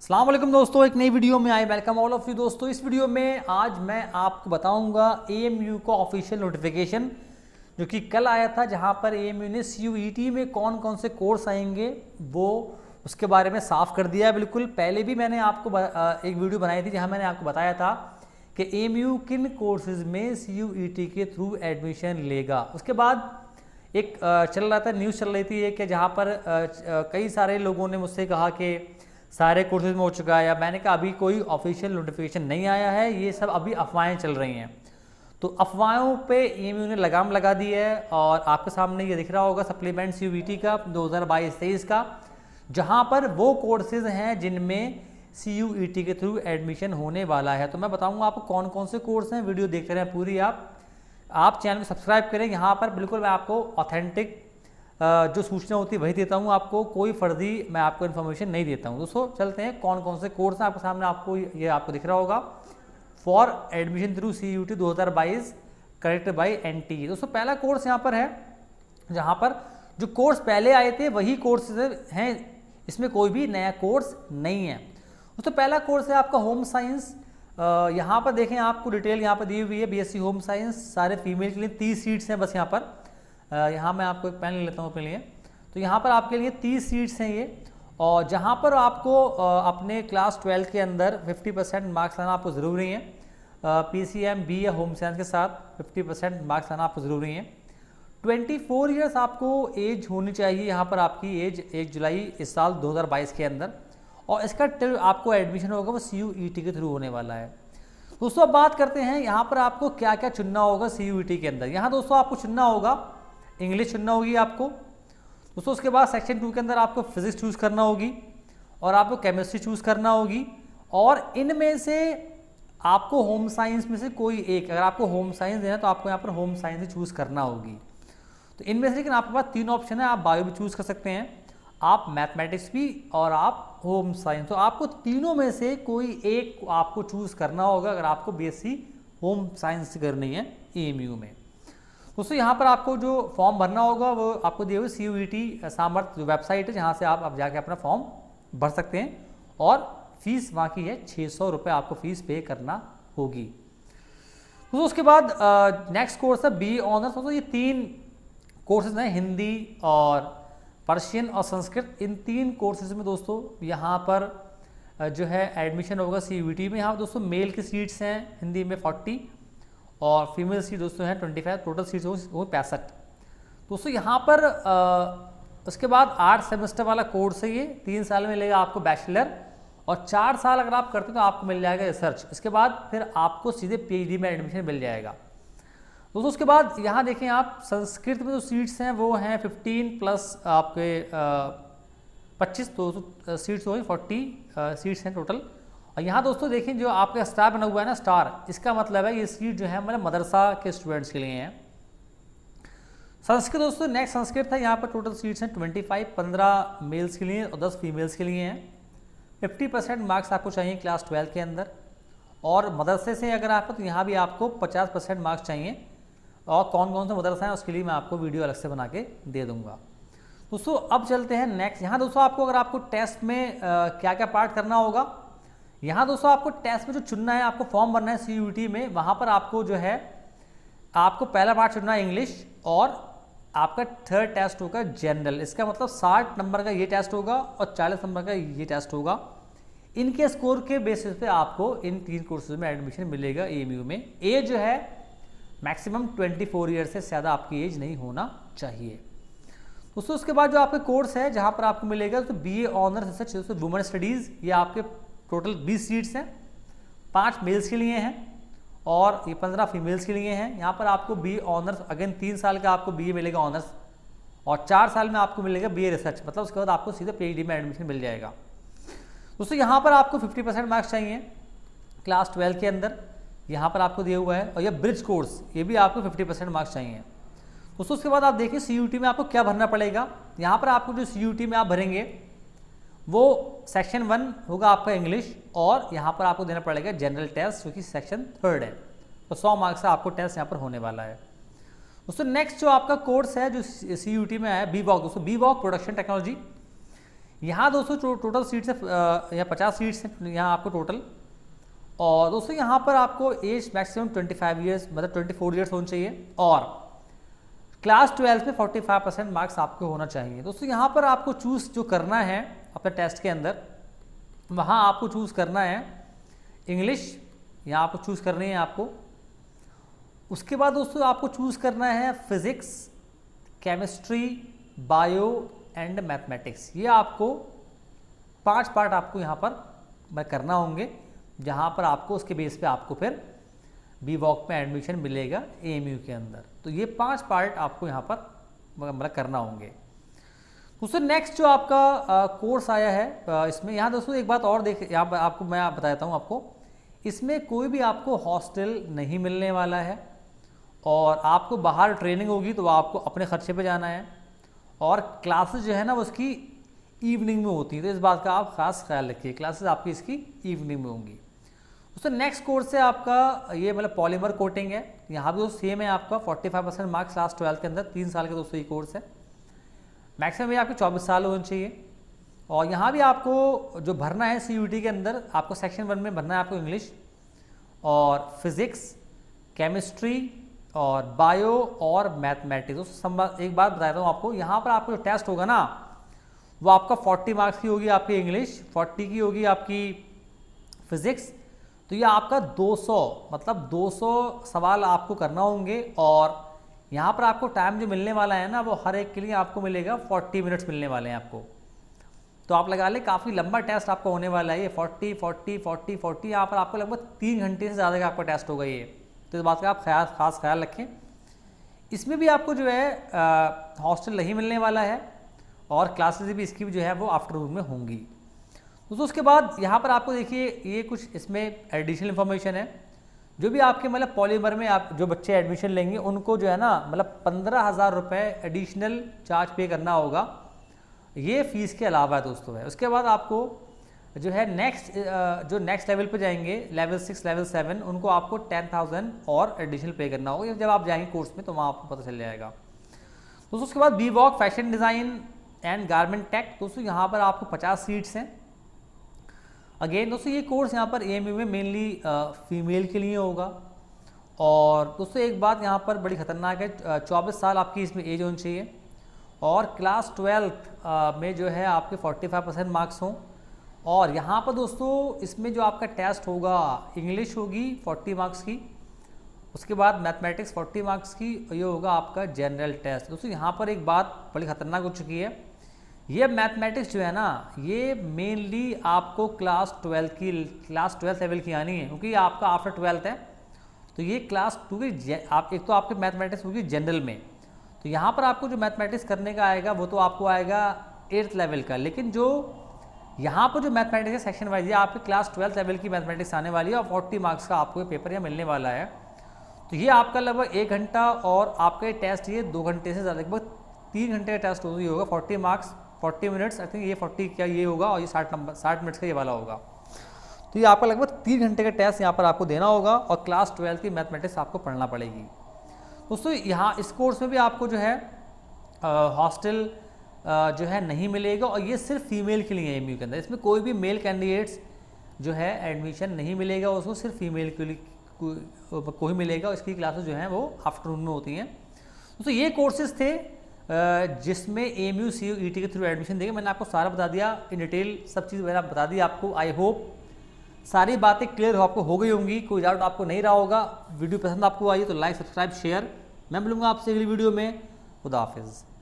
अस्सलाम वालेकुम दोस्तों, एक नई वीडियो में I welcome all of you. दोस्तों इस वीडियो में आज मैं आपको बताऊंगा एएमयू का ऑफिशियल नोटिफिकेशन जो कि कल आया था, जहां पर एएमयू ने सीयूईटी में कौन कौन से कोर्स आएंगे वो उसके बारे में साफ कर दिया है। बिल्कुल पहले भी मैंने आपको एक वीडियो बनाई थी जहां मैंने आपको बताया था कि एएमयू किन कोर्सेज में सीयूईटी के थ्रू एडमिशन लेगा। उसके बाद एक चल रहा था, न्यूज़ चल रही थी कि जहाँ पर कई सारे लोगों ने मुझसे कहा कि सारे कोर्सेज में हो चुका है, या मैंने कहा अभी कोई ऑफिशियल नोटिफिकेशन नहीं आया है, ये सब अभी अफवाहें चल रही हैं। तो अफवाहों पे एएमयू ने लगाम लगा दी है और आपके सामने ये दिख रहा होगा सप्लीमेंट सीयूईटी का 2022-23 का, जहाँ पर वो कोर्सेज हैं जिनमें सीयूईटी के थ्रू एडमिशन होने वाला है। तो मैं बताऊँगा आपको कौन कौन से कोर्स हैं, वीडियो देखते रहें पूरी। आप चैनल को सब्सक्राइब करें। यहाँ पर बिल्कुल मैं आपको ऑथेंटिक जो सूचना होती है वही देता हूँ, आपको कोई फर्जी मैं आपको इन्फॉर्मेशन नहीं देता हूँ। दोस्तों चलते हैं कौन कौन से कोर्स हैं आपके सामने, आपको ये आपको दिख रहा होगा। For admission through CUET 2022 corrected bye NTA. दोस्तों पहला कोर्स यहाँ पर है, जहाँ पर जो कोर्स पहले आए थे वही कोर्स हैं, इसमें कोई भी नया कोर्स नहीं है। दोस्तों पहला कोर्स है आपका होम साइंस। यहाँ पर देखें, आपको डिटेल यहाँ पर दी हुई है। बीएससी होम साइंस सारे फीमेल के लिए 30 सीट्स हैं बस। यहाँ पर यहाँ मैं आपको एक पेन ले लेता हूँ अपने लिए। तो यहाँ पर आपके लिए 30 सीट्स हैं ये, और जहाँ पर आपको अपने क्लास 12 के अंदर 50% मार्क्स लाना आपको ज़रूरी है। पीसीएम बी या होम साइंस के साथ 50% मार्क्स लाना आपको ज़रूरी है। 24 ईयर्स आपको एज होनी चाहिए यहाँ पर, आपकी एज 1 जुलाई इस साल 2022 के अंदर, और इसका आपको एडमिशन होगा वो सीयूईटी के थ्रू होने वाला है। दोस्तों अब बात करते हैं यहाँ पर आपको क्या क्या चुनना होगा सीयूईटी के अंदर। यहाँ दोस्तों आपको चुनना होगा, इंग्लिश चुनना होगी आपको दोस्तों। उसके बाद सेक्शन 2 के अंदर आपको फिजिक्स चूज़ करना होगी और आपको केमिस्ट्री चूज़ करना होगी, और इनमें से आपको होम साइंस में से कोई एक, अगर आपको होम साइंस देना तो आपको यहाँ पर होम साइंस ही चूज़ करना होगी। तो इनमें से लेकिन आपके पास 3 ऑप्शन है, आप बायो भी चूज़ कर सकते हैं, आप मैथमेटिक्स भी, और आप होम साइंस। तो आपको तीनों में से कोई एक आपको चूज़ करना होगा अगर आपको बीएससी होम साइंस करनी है एएमयू में। दोस्तों यहाँ पर आपको जो फॉर्म भरना होगा वो आपको दिए हुए सीयूईटी सामर्थ्य जो वेबसाइट है, जहाँ से आप जाके अपना फॉर्म भर सकते हैं, और फीस वहाँ की है 600 रुपये आपको फीस पे करना होगी। दोस्तों उसके बाद नेक्स्ट कोर्स है बी ऑनर्स। दोस्तों ये 3 कोर्सेज हैं, हिंदी और पर्शियन और संस्कृत। इन 3 कोर्सेज में दोस्तों यहाँ पर जो है एडमिशन होगा सीयूईटी में। यहाँ दोस्तों मेल की सीट्स हैं हिंदी में 40 और फीमेल सीट दोस्तों हैं 25, टोटल सीट्स वो 65। दोस्तों यहाँ पर उसके बाद 8 सेमेस्टर वाला कोर्स है ये, 3 साल में मिलेगा आपको बैचलर, और 4 साल अगर आप करते हो तो आपको मिल जाएगा रिसर्च। इसके बाद फिर आपको सीधे पीएचडी में एडमिशन मिल जाएगा। दोस्तों उसके बाद यहाँ देखें आप, संस्कृत में जो सीट्स हैं वो हैं 15 प्लस आपके 25, तो सीट्स हो गई 40 सीट्स हैं टोटल। और यहाँ दोस्तों देखें जो आपका स्टार बना हुआ है ना, स्टार, इसका मतलब है ये सीट जो है मतलब मदरसा के स्टूडेंट्स के लिए हैं। संस्कृत दोस्तों नेक्स्ट संस्कृत है, यहाँ पर टोटल सीट्स हैं 25, 15 मेल्स के लिए और 10 फीमेल्स के लिए हैं। 50% मार्क्स आपको चाहिए क्लास 12 के अंदर, और मदरसे से अगर आप तो यहाँ भी आपको 50% मार्क्स चाहिए, और कौन कौन से मदरसा है उसके लिए मैं आपको वीडियो अलग से बना के दे दूँगा। दोस्तों अब चलते हैं नेक्स्ट। यहाँ दोस्तों आपको अगर आपको टेस्ट में क्या क्या पार्ट करना होगा, यहाँ दोस्तों आपको टेस्ट में जो चुनना है, आपको फॉर्म भरना है सीयूईटी में, वहाँ पर आपको जो है आपको पहला पार्ट चुनना है इंग्लिश, और आपका 3rd टेस्ट होगा जनरल। इसका मतलब 60 नंबर का ये टेस्ट होगा और 40 नंबर का ये टेस्ट होगा। इनके स्कोर के बेसिस पे आपको इन 3 कोर्सेज में एडमिशन मिलेगा एएमयू में। एज जो है मैक्सिमम 24 ईयर से ज़्यादा आपकी एज नहीं होना चाहिए। दोस्तों उसके बाद जो आपका कोर्स है जहाँ पर आपको मिलेगा तो BA honours research women studies, ये आपके टोटल 20 सीट्स हैं, 5 मेल्स के लिए हैं और ये 15 फीमेल्स के लिए हैं। यहाँ पर आपको बी ऑनर्स, अगेन 3 साल का आपको बीए मिलेगा ऑनर्स, और 4 साल में आपको मिलेगा बीए रिसर्च, मतलब उसके बाद आपको सीधे पीएचडी में एडमिशन मिल जाएगा। दोस्तों यहाँ पर आपको 50% मार्क्स चाहिए क्लास 12 के अंदर, यहाँ पर आपको दिया हुआ है, और यह ब्रिज कोर्स, ये भी आपको 50% मार्क्स चाहिए। दोस्तों उसके बाद आप देखिए सीयूईटी में आपको क्या भरना पड़ेगा। यहाँ पर आपको जो सीयूईटी में आप भरेंगे वो सेक्शन 1 होगा आपका इंग्लिश, और यहाँ पर आपको देना पड़ेगा जनरल टेस्ट जो कि सेक्शन 3rd है। तो 100 मार्क्स का आपको टेस्ट यहाँ पर होने वाला है। दोस्तों नेक्स्ट जो आपका कोर्स है जो सीयूईटी में है बी वॉक, दोस्तों बी वॉक प्रोडक्शन टेक्नोलॉजी, यहाँ दोस्तों टोटल सीट्स है यहाँ 50 सीट्स हैं यहाँ आपको टोटल। और दोस्तों यहाँ पर आपको एज मैक्सिमम 25 ईयर्स मतलब 24 ईयर्स होनी चाहिए और क्लास 12 में 45% मार्क्स आपको होना चाहिए। दोस्तों यहाँ पर आपको चूज़ जो करना है अपने टेस्ट के अंदर, वहाँ आपको चूज़ करना है इंग्लिश, यहाँ आपको चूज़ करनी है आपको। उसके बाद दोस्तों आपको चूज़ करना है physics, chemistry, bio and mathematics. ये आपको 5 पार्ट आपको यहाँ पर करना होंगे, जहाँ पर आपको उसके बेस पे आपको फिर BVOC में एडमिशन मिलेगा AMU के अंदर। तो ये 5 पार्ट आपको यहाँ पर मतलब करना होंगे। दोस्तों नेक्स्ट जो आपका कोर्स आया है इसमें, यहाँ दोस्तों एक बात और देख, यहाँ पर आपको मैं बताता हूँ आपको, इसमें कोई भी आपको हॉस्टल नहीं मिलने वाला है और आपको बाहर ट्रेनिंग होगी तो आपको अपने खर्चे पे जाना है और क्लासेस जो है ना वो उसकी इवनिंग में होती है, तो इस बात का आप खास ख्याल रखिए, क्लासेस आपकी इसकी इवनिंग में होंगी। दोस्तों नेक्स्ट कोर्स है आपका ये मतलब पॉलीमर कोटिंग है। यहाँ भी दोस्तों सेम है आपका 45% मार्क्स क्लास 12 के अंदर, 3 साल का दोस्तों ये कोर्स है। मैक्सिमम ये आपके 24 साल होने चाहिए। और यहाँ भी आपको जो भरना है CUET के अंदर, आपको सेक्शन 1 में भरना है आपको इंग्लिश और फिज़िक्स, केमिस्ट्री और बायो और मैथमेटिक्स। दोस्तों एक बात बताता हूँ आपको, यहाँ पर आपको जो टेस्ट होगा ना वो आपका 40 मार्क्स की होगी आपकी इंग्लिश, 40 की होगी आपकी फिज़िक्स। तो ये आपका 200 मतलब 200 सवाल आपको करना होंगे और यहाँ पर आपको टाइम जो मिलने वाला है ना वो हर एक के लिए आपको मिलेगा 40 मिनट्स मिलने वाले हैं आपको। तो आप लगा लें काफ़ी लंबा टेस्ट आपका होने वाला है ये 40 यहाँ पर आपको लगभग 3 घंटे से ज़्यादा का आपका टेस्ट होगा ये। तो इस बात का आप खास ख्याल रखें। इसमें भी आपको जो है हॉस्टल नहीं मिलने वाला है और क्लासेस भी इसकी भी जो है वो आफ्टरनून में होंगी। दोस्तों उसके बाद यहाँ पर आपको देखिए ये कुछ इसमें एडिशनल इन्फॉर्मेशन है। जो भी आपके मतलब पॉलीमर में आप जो बच्चे एडमिशन लेंगे उनको जो है ना मतलब 15,000 रुपये एडिशनल चार्ज पे करना होगा, ये फीस के अलावा दोस्तों है। उसके बाद आपको जो है नेक्स्ट लेवल पे जाएंगे, लेवल 6 लेवल 7, उनको आपको 10,000 और एडिशनल पे करना होगा। जब आप जाएंगे कोर्स में तो वहाँ आपको पता चल जाएगा। दोस्तों उसके बाद BVOC fashion design and garment tech, दोस्तों यहाँ पर आपको 50 सीट्स हैं। अगेन दोस्तों ये कोर्स यहाँ पर AMU में मेनली फीमेल के लिए होगा। और दोस्तों एक बात यहाँ पर बड़ी ख़तरनाक है, 24 साल आपकी इसमें एज होनी चाहिए और क्लास 12 में जो है आपके 45% मार्क्स हों। और यहाँ पर दोस्तों इसमें जो आपका टेस्ट होगा, इंग्लिश होगी 40 मार्क्स की, उसके बाद मैथमेटिक्स 40 मार्क्स की, ये होगा आपका जनरल टेस्ट। दोस्तों यहाँ पर एक बात बड़ी ख़तरनाक हो चुकी है, ये मैथमेटिक्स जो है ना ये मेनली आपको क्लास 12 लेवल की आनी है, क्योंकि ये आपका आफ्टर 12th है। तो ये क्लास 2 की आप एक तो आपके मैथमेटिक्स होगी जनरल में, तो यहाँ पर आपको जो मैथमेटिक्स करने का आएगा वो तो आपको आएगा 8th लेवल का, लेकिन जो यहाँ पर जो मैथमेटिक्स है सेक्शन वाइज ये आपके क्लास 12 लेवल की मैथमेटिक्स आने वाली है और 40 मार्क्स का आपको पेपर यहाँ मिलने वाला है। तो ये आपका लगभग 1 घंटा और आपका टेस्ट ये 2 घंटे से ज़्यादा लगभग 3 घंटे का टेस्ट होगा। 40 मार्क्स 40 मिनट्स, आई थिंक ये 40 क्या ये होगा और ये 60 मिनट्स का ये वाला होगा। तो ये आपका लगभग 3 घंटे का टेस्ट यहाँ पर आपको देना होगा और क्लास 12 की मैथमेटिक्स आपको पढ़ना पड़ेगी। दोस्तों यहाँ इस कोर्स में भी आपको जो है हॉस्टल जो है नहीं मिलेगा और ये सिर्फ फीमेल के लिए AMU के अंदर, इसमें कोई भी मेल कैंडिडेट्स जो है एडमिशन नहीं मिलेगा उसको, सिर्फ फीमेल के लिए कोई मिलेगा। इसकी क्लासेस जो हैं वो आफ्टरनून में होती हैं। दोस्तों ये कोर्सेज थे जिसमें AMU CUET के थ्रू एडमिशन देगा। मैंने आपको सारा बता दिया इन डिटेल, सब चीज़ मैंने बता दी आपको। आई होप सारी बातें क्लियर आपको हो गई होंगी, कोई डाउट आपको नहीं रहा होगा। वीडियो पसंद आपको आई तो लाइक सब्सक्राइब शेयर। मैं मिलूंगा आपसे अगली वीडियो में। खुदा हाफिज़।